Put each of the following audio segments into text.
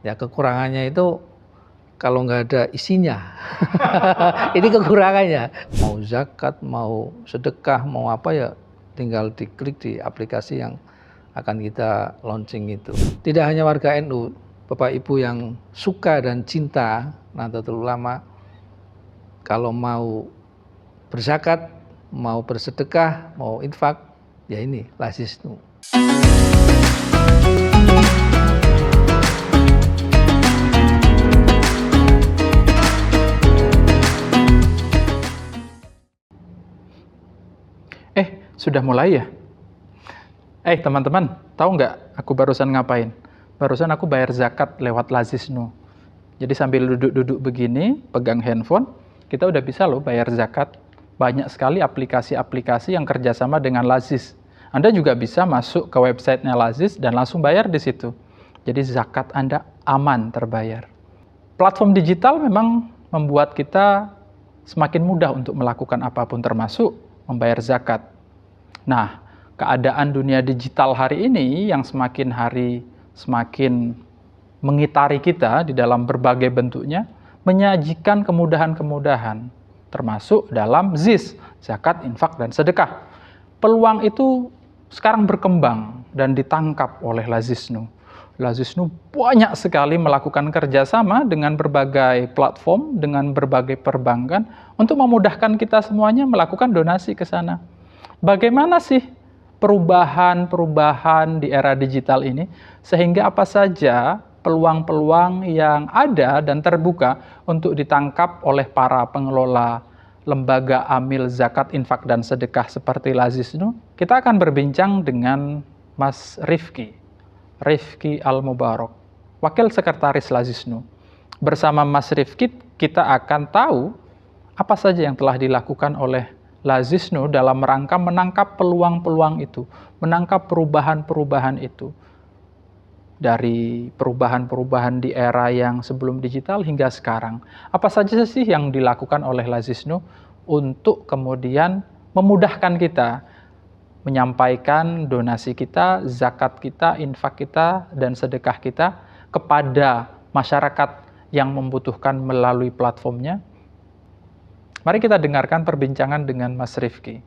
Ya kekurangannya itu kalau nggak ada isinya. Ini kekurangannya. Mau zakat, mau sedekah, mau apa ya tinggal diklik di aplikasi yang akan kita launching itu. Tidak hanya warga NU, Bapak Ibu yang suka dan cinta Nahdlatul Ulama, kalau mau berzakat, mau bersedekah, mau infak, ya ini Lazisnu. Sudah mulai ya? Teman-teman, tahu nggak aku barusan ngapain? Barusan aku bayar zakat lewat Lazisnu. Jadi sambil duduk-duduk begini, pegang handphone, kita udah bisa loh bayar zakat. Banyak sekali aplikasi-aplikasi yang kerjasama dengan Lazis. Anda juga bisa masuk ke websitenya Lazis dan langsung bayar di situ. Jadi zakat Anda aman terbayar. Platform digital memang membuat kita semakin mudah untuk melakukan apapun termasuk membayar zakat. Nah, keadaan dunia digital hari ini yang semakin hari semakin mengitari kita di dalam berbagai bentuknya, menyajikan kemudahan-kemudahan, termasuk dalam ZIS, zakat, infak, dan sedekah. Peluang itu sekarang berkembang dan ditangkap oleh Lazisnu. Lazisnu banyak sekali melakukan kerjasama dengan berbagai platform, dengan berbagai perbankan, untuk memudahkan kita semuanya melakukan donasi ke sana. Bagaimana sih perubahan-perubahan di era digital ini, sehingga apa saja peluang-peluang yang ada dan terbuka untuk ditangkap oleh para pengelola lembaga amil zakat, infak, dan sedekah seperti Lazisnu? Kita akan berbincang dengan Mas Rifki Al-Mubarak, Wakil Sekretaris Lazisnu. Bersama Mas Rifki, kita akan tahu apa saja yang telah dilakukan oleh Lazisnu dalam rangka menangkap peluang-peluang itu, menangkap perubahan-perubahan itu. Dari perubahan-perubahan di era yang sebelum digital hingga sekarang. Apa saja sih yang dilakukan oleh Lazisnu untuk kemudian memudahkan kita menyampaikan donasi kita, zakat kita, infak kita, dan sedekah kita kepada masyarakat yang membutuhkan melalui platformnya? Mari kita dengarkan perbincangan dengan Mas Rifki,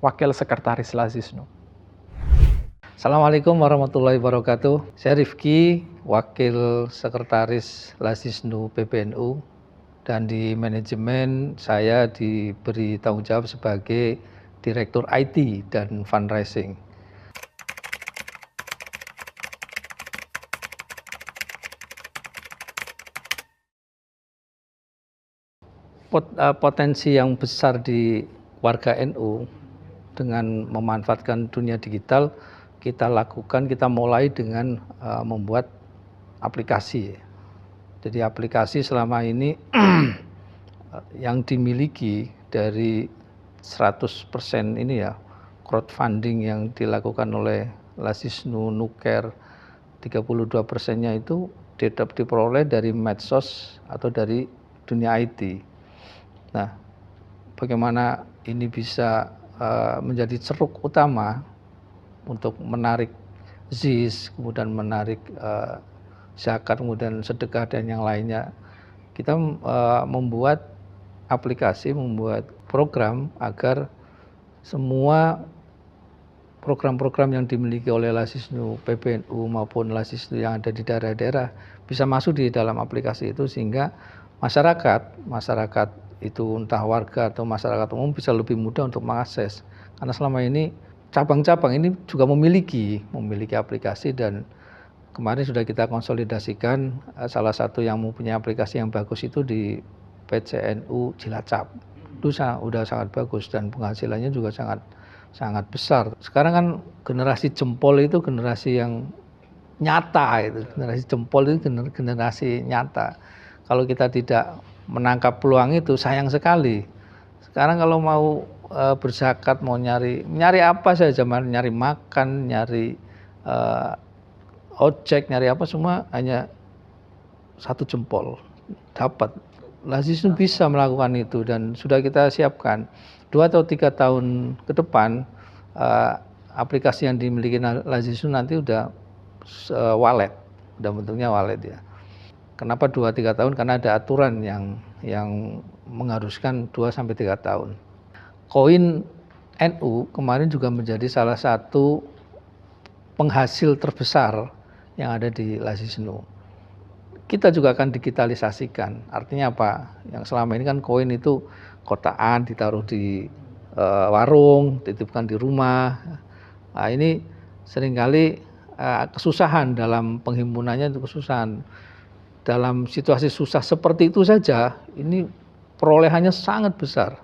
Wakil Sekretaris Lazisnu. Assalamualaikum warahmatullahi wabarakatuh. Saya Rifki, Wakil Sekretaris Lazisnu PBNU, dan di manajemen saya diberi tanggung jawab sebagai Direktur IT dan Fundraising. Potensi yang besar di warga NU dengan memanfaatkan dunia digital kita mulai dengan membuat aplikasi. Jadi aplikasi selama ini yang dimiliki dari 100% ini ya crowdfunding yang dilakukan oleh Lazisnu, Nuker, 32%-nya itu diperoleh dari medsos atau dari dunia IT. Nah, bagaimana ini bisa menjadi ceruk utama untuk menarik ZIS, kemudian menarik zakat, kemudian sedekah dan yang lainnya. Kita membuat aplikasi, membuat program agar semua program-program yang dimiliki oleh Lazisnu PBNU maupun Lazisnu yang ada di daerah-daerah bisa masuk di dalam aplikasi itu, sehingga masyarakat itu entah warga atau masyarakat umum bisa lebih mudah untuk mengakses. Karena selama ini cabang-cabang ini juga memiliki aplikasi, dan kemarin sudah kita konsolidasikan. Salah satu yang mempunyai aplikasi yang bagus itu di PCNU Cilacap. Itu sudah sangat bagus dan penghasilannya juga sangat besar. Sekarang kan generasi jempol itu generasi yang nyata, itu generasi jempol itu generasi nyata. Kalau kita tidak menangkap peluang itu sayang sekali. Sekarang kalau mau berzakat, mau nyari apa saja, nyari makan, nyari ojek, nyari apa, semua hanya satu jempol dapat. Lazisnu bisa melakukan itu dan sudah kita siapkan 2 atau 3 tahun ke depan. Aplikasi yang dimiliki Lazisnu nanti udah wallet, udah bentuknya wallet ya. Kenapa 2-3 tahun? Karena ada aturan yang mengharuskan 2-3 tahun. Koin NU kemarin juga menjadi salah satu penghasil terbesar yang ada di Lasisnu. Kita juga akan digitalisasikan. Artinya apa? Yang selama ini kan koin itu kotaan ditaruh di warung, dititipkan di rumah. Nah, ini seringkali kesusahan dalam penghimpunannya, itu kesusahan. Dalam situasi susah seperti itu saja, ini perolehannya sangat besar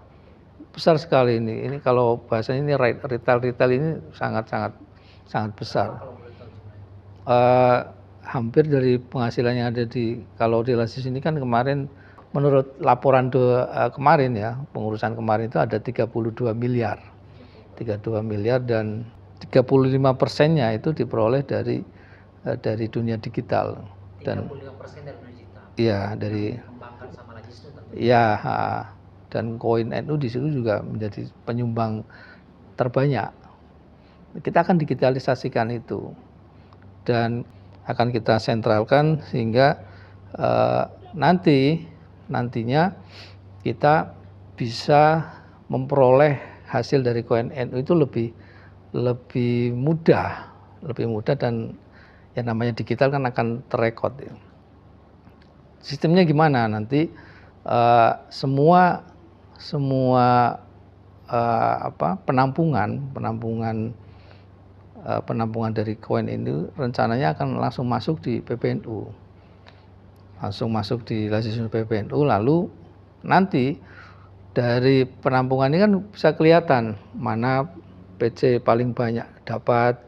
sekali ini. Ini kalau bahasanya ini retail ini sangat besar. Hampir dari penghasilan yang ada kalau di Lasis ini kan kemarin menurut laporan kemarin ya, pengurusan kemarin itu ada 32 miliar dan 35%-nya itu diperoleh dari dunia digital. Dan 35% dari digital. Iya, dari dikembangkan sama Lasisnu tentunya. Iya, dan koin NU di situ juga menjadi penyumbang terbanyak. Kita akan digitalisasikan itu dan akan kita sentralkan sehingga nantinya kita bisa memperoleh hasil dari koin NU itu lebih mudah dan yang namanya digital kan akan terekod. Sistemnya gimana nanti? Semua penampungan dari koin ini rencananya akan langsung masuk di PPNU, langsung masuk di Lasisnu PPNU. Lalu nanti dari penampungan ini kan bisa kelihatan mana PC paling banyak dapat.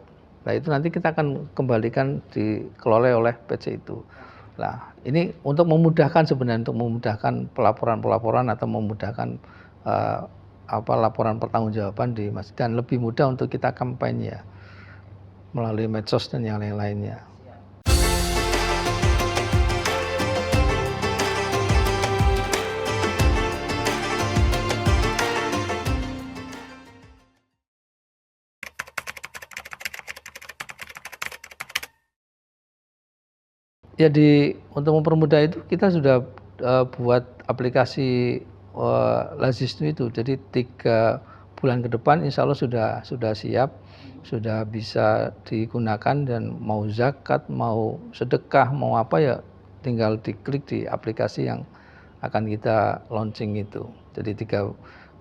Nah itu nanti kita akan kembalikan dikelola oleh PC itu. Nah ini untuk memudahkan sebenarnya, untuk memudahkan pelaporan atau memudahkan laporan pertanggungjawaban di masjid dan lebih mudah untuk kita kampanye melalui medsos dan yang lain-lainnya. Jadi untuk mempermudah itu kita sudah buat aplikasi Lasisnu itu. Jadi 3 bulan ke depan insya Allah sudah siap, sudah bisa digunakan dan mau zakat, mau sedekah, mau apa ya tinggal diklik di aplikasi yang akan kita launching itu. Jadi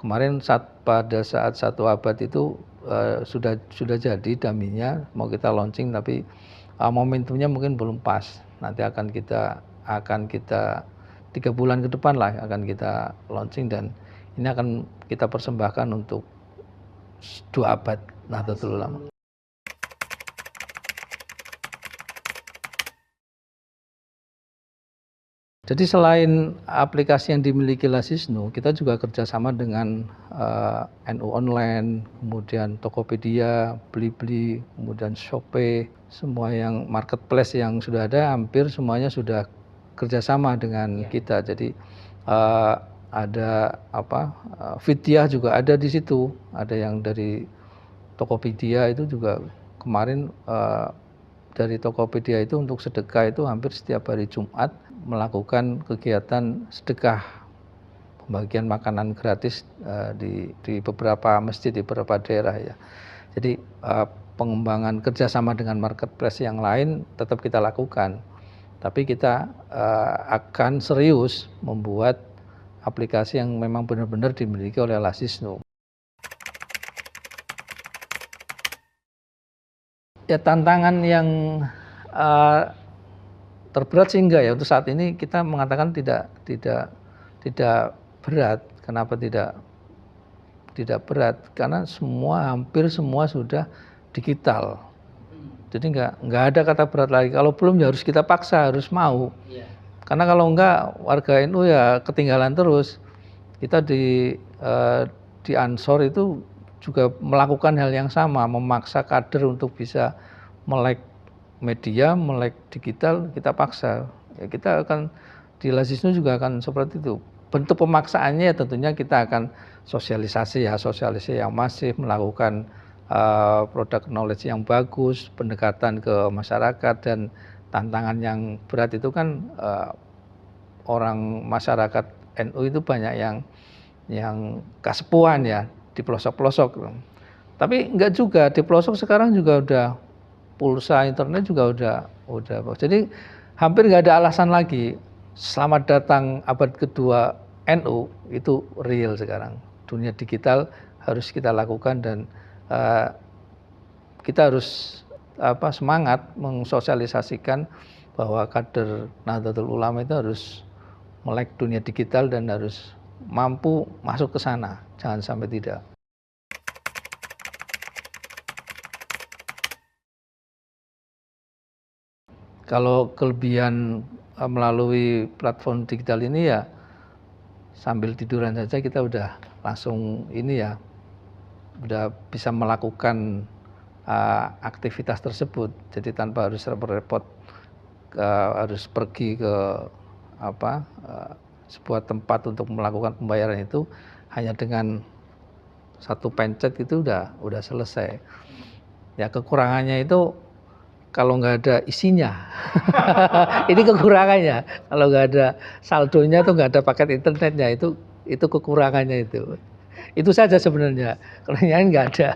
kemarin pada saat 1 abad itu sudah jadi daminya mau kita launching, tapi momentumnya mungkin belum pas. Nanti akan kita 3 bulan ke depan lah akan kita launching dan ini akan kita persembahkan untuk 2 abad Nahdlatul Ulama. Jadi selain aplikasi yang dimiliki Lasisnu, kita juga kerjasama dengan NU Online, kemudian Tokopedia, Blibli, kemudian Shopee, semua yang marketplace yang sudah ada hampir semuanya sudah kerjasama dengan kita. Jadi ada Fidyah juga ada di situ, ada yang dari Tokopedia itu juga kemarin dari Tokopedia itu untuk sedekah itu hampir setiap hari Jumat melakukan kegiatan sedekah pembagian makanan gratis di beberapa masjid di beberapa daerah ya. Jadi pengembangan kerjasama dengan marketplace yang lain tetap kita lakukan, tapi kita akan serius membuat aplikasi yang memang benar-benar dimiliki oleh Lasisnu. Ya tantangan yang terberat sih enggak ya, untuk saat ini kita mengatakan tidak berat. Kenapa tidak berat? Karena hampir semua sudah digital. Jadi enggak ada kata berat lagi. Kalau belum ya harus kita paksa, harus mau. Karena kalau enggak warga NU ya ketinggalan terus. Kita di Ansor itu juga melakukan hal yang sama, memaksa kader untuk bisa melek media, melek digital, kita paksa. Ya, kita akan di Lasisnu juga akan seperti itu. Bentuk pemaksaannya ya tentunya kita akan sosialisasi yang masif, melakukan produk knowledge yang bagus, pendekatan ke masyarakat dan tantangan yang berat itu kan orang masyarakat NU itu banyak yang kasepuan ya di pelosok-pelosok. Tapi enggak juga, di pelosok sekarang juga udah pulsa internet juga udah. Jadi hampir nggak ada alasan lagi. Selamat datang abad kedua NU itu real sekarang. Dunia digital harus kita lakukan dan kita harus semangat mensosialisasikan bahwa kader Nahdlatul Ulama itu harus melek dunia digital dan harus mampu masuk ke sana, jangan sampai tidak. Kalau kelebihan melalui platform digital ini ya sambil tiduran saja kita udah langsung ini ya, udah bisa melakukan aktivitas tersebut. Jadi tanpa harus repot-repot harus pergi ke sebuah tempat untuk melakukan pembayaran itu, hanya dengan satu pencet itu udah selesai. Ya kekurangannya itu kalau nggak ada isinya, ini kekurangannya. Kalau nggak ada saldonya tuh nggak ada paket internetnya, itu kekurangannya itu. Itu saja sebenarnya, kalau yang lain nggak ada.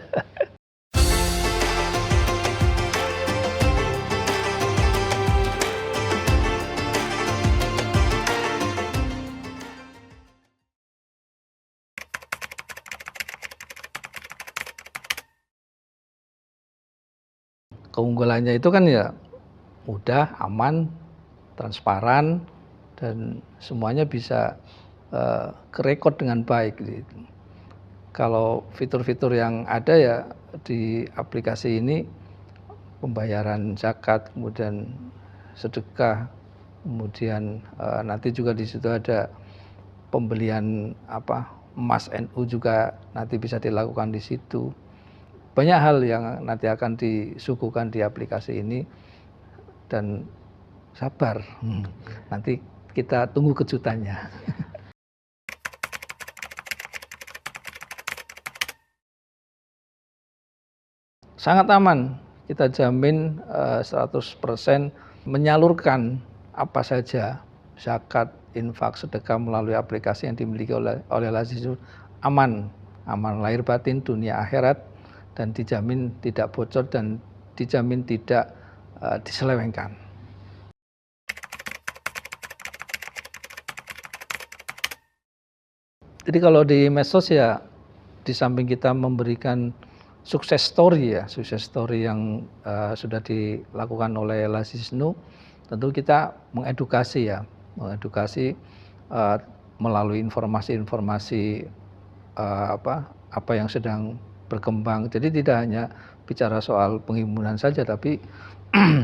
Keunggulannya itu kan ya mudah, aman, transparan, dan semuanya bisa kerekod dengan baik gitu. Kalau fitur-fitur yang ada ya di aplikasi ini, pembayaran zakat, kemudian sedekah, kemudian nanti juga di situ ada pembelian emas NU juga nanti bisa dilakukan di situ. Banyak hal yang nanti akan disuguhkan di aplikasi ini dan sabar, nanti kita tunggu kejutannya. Sangat aman, kita jamin 100% menyalurkan apa saja zakat, infak, sedekah melalui aplikasi yang dimiliki oleh Laziznu aman lahir batin, dunia akhirat, dan dijamin tidak bocor dan dijamin tidak diselewengkan. Jadi kalau di medsos ya, di samping kita memberikan sukses story yang sudah dilakukan oleh Laziznu, tentu kita mengedukasi melalui informasi-informasi apa yang sedang berkembang. Jadi tidak hanya bicara soal penghimpunan saja, tapi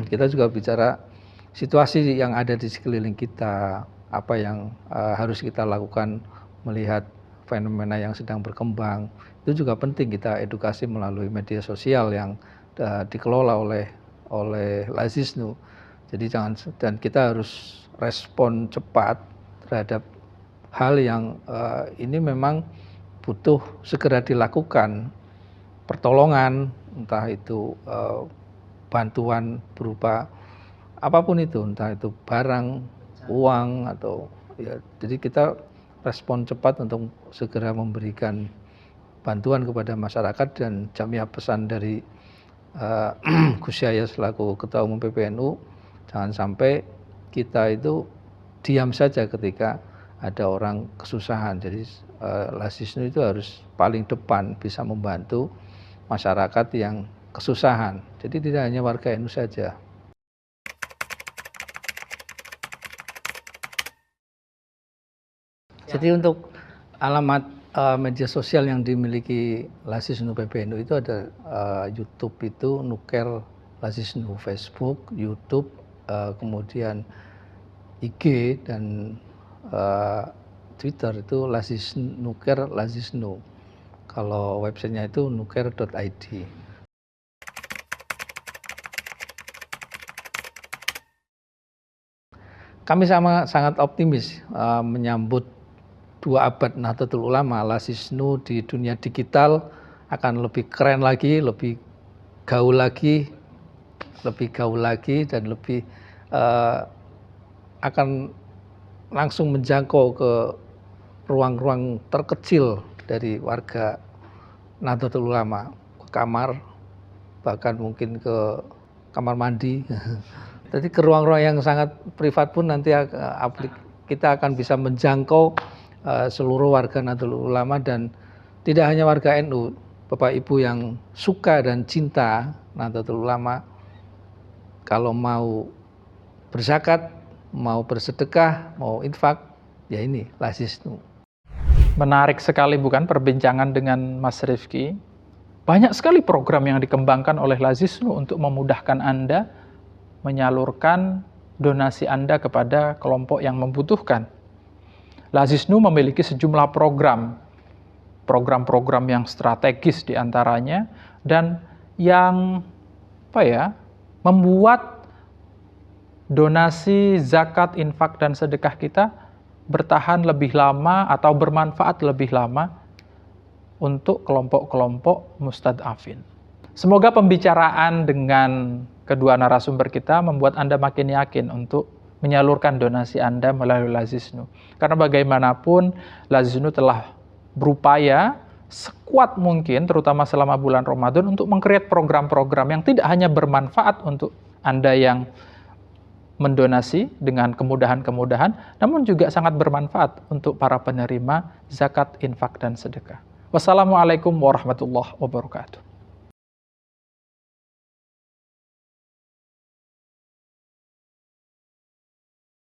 kita juga bicara situasi yang ada di sekeliling kita, apa yang harus kita lakukan melihat fenomena yang sedang berkembang. Itu juga penting kita edukasi melalui media sosial yang dikelola oleh Laziznu. Jadi dan kita harus respon cepat terhadap hal yang ini memang butuh segera dilakukan. Pertolongan, entah itu bantuan berupa apapun itu, entah itu barang, uang, atau ya, jadi kita respon cepat untuk segera memberikan bantuan kepada masyarakat. Dan jamiah pesan dari Gus Yahya selaku Ketua Umum PBNU, jangan sampai kita itu diam saja ketika ada orang kesusahan. Jadi Laziznu itu harus paling depan bisa membantu masyarakat yang kesusahan. Jadi tidak hanya warga NU saja. Jadi untuk alamat media sosial yang dimiliki Laziznu PBNU itu ada YouTube itu Nuker Laziznu, Facebook, YouTube, kemudian IG dan Twitter itu Nuker Laziznu. Kalau websitenya itu nuker.id. Kami sangat optimis menyambut 2 abad Nahdlatul Ulama. Laziznu di dunia digital akan lebih keren lagi, lebih gaul lagi dan lebih akan langsung menjangkau ke ruang-ruang terkecil dari warga Nahdlatul Ulama, ke kamar, bahkan mungkin ke kamar mandi. Jadi ke ruang-ruang yang sangat privat pun nanti kita akan bisa menjangkau seluruh warga Nahdlatul Ulama, dan tidak hanya warga NU, Bapak Ibu yang suka dan cinta Nahdlatul Ulama, kalau mau berzakat, mau bersedekah, mau infak, ya ini Lazisnu. Menarik sekali bukan perbincangan dengan Mas Rifki. Banyak sekali program yang dikembangkan oleh Lazisnu untuk memudahkan Anda menyalurkan donasi Anda kepada kelompok yang membutuhkan. Lazisnu memiliki sejumlah program-program yang strategis diantaranya, dan yang membuat donasi, zakat, infak, dan sedekah kita bertahan lebih lama atau bermanfaat lebih lama untuk kelompok-kelompok mustad'afin. Semoga pembicaraan dengan kedua narasumber kita membuat Anda makin yakin untuk menyalurkan donasi Anda melalui Lazisnu. Karena bagaimanapun Lazisnu telah berupaya sekuat mungkin, terutama selama bulan Ramadan, untuk meng-create program-program yang tidak hanya bermanfaat untuk Anda yang mendonasi dengan kemudahan-kemudahan, namun juga sangat bermanfaat untuk para penerima zakat, infak, dan sedekah. Wassalamualaikum warahmatullahi wabarakatuh.